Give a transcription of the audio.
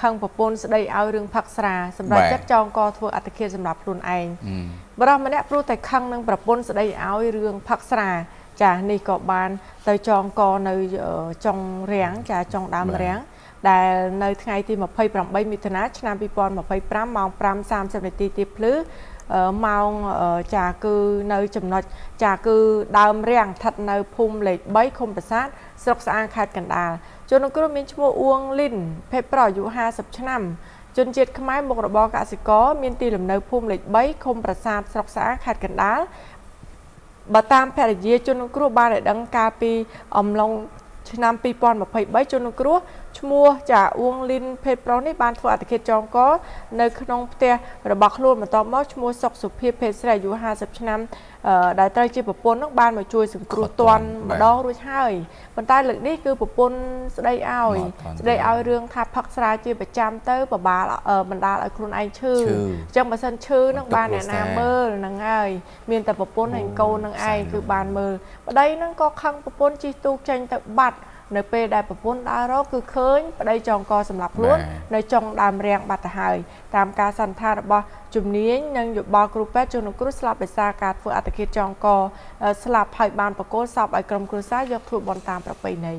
ខឹងប្រពន្ធស្ដីឲ្យរឿងផឹកស្រាសម្រាប់ចិត្តចងកធ្វើអត្តឃាតសម្រាប់ខ្លួនឯងបរិះម្នាក់ព្រោះតែខឹងនឹងប្រពន្ធស្ដីឲ្យរឿងផឹកស្រាចានេះក៏បានទៅចងកនៅចុងរាំងចាចុងដើមរាំងដែលនៅថ្ងៃទី28មិថុនាឆ្នាំ2025ម៉ោង 5:30 នាទីទីភ្លឺម៉ោងចាគឺនៅចំណុចចាគឺដើមរាំងស្ថិតនៅភូមិលេខ3ឃុំប្រាសាទស្រុកស្អាងខេត្តកណ្ដាលជនរងគ្រោះមានឈ្មោះអួងលីនភេទប្រុសអាយុ50ឆ្នាំជនជាតិខ្មែរមុខរបរកសិករមានទីលំនៅភូមិលេខ3ឃុំប្រាសាទស្រុកស្អាងខេត្តកណ្ដាលបើតាមភរិយាជនរងគ្រោះបានឲ្យដឹងកាលពីអំឡុងឆ្នាំ2023ជនរងគ្រោះឈ្មោះចាអួងលីនភេទប្រុសនេះបានធ្វើអត្តឃាតចងកនៅក្នុងផ្ទះរបស់ខ្លួនបន្ទាប់មកឈ្មោះសុកសុភាភេទស្រីអាយុ50ឆ្នាំដែលត្រូវជាប្រពន្ធនឹងបានមកជួយសង្គ្រោះទាន់ម្ដងរួចហើយប៉ុន្តែលើកនេះគឺប្រពន្ធស្ដីឲ្យរឿងថាផឹកស្រាជាប្រចាំទៅបបាលបណ្ដាលឲ្យខ្លួនឯងឈឺអញ្ចឹងបើសិនឈឺនឹងបានអ្នកណាមើលនឹងហើយមានតែប្រពន្ធហើយកូននឹងឯងគឺបានមើលប្តីនឹងក៏ខឹងប្រពន្ធជិះទូកចេញទៅបាត់នៅពេលដែលប្រពន្ធដើររកគឺឃើញប្តីចងកសម្រាប់ខ្លួននៅចុងដើមរាំងបាត់ទៅហើយតាមការសន្និដ្ឋានរបស់ជំនាញនិងយោបល់គ្រូពេទ្យជនរងគ្រោះស្លាប់ដោយសារការធ្វើអត្តឃាតចងកស្លាប់ហើយបានបកគោលសពឲ្យក្រុមគ្រួសារយកធ្វើបន់តាមប្រពៃណី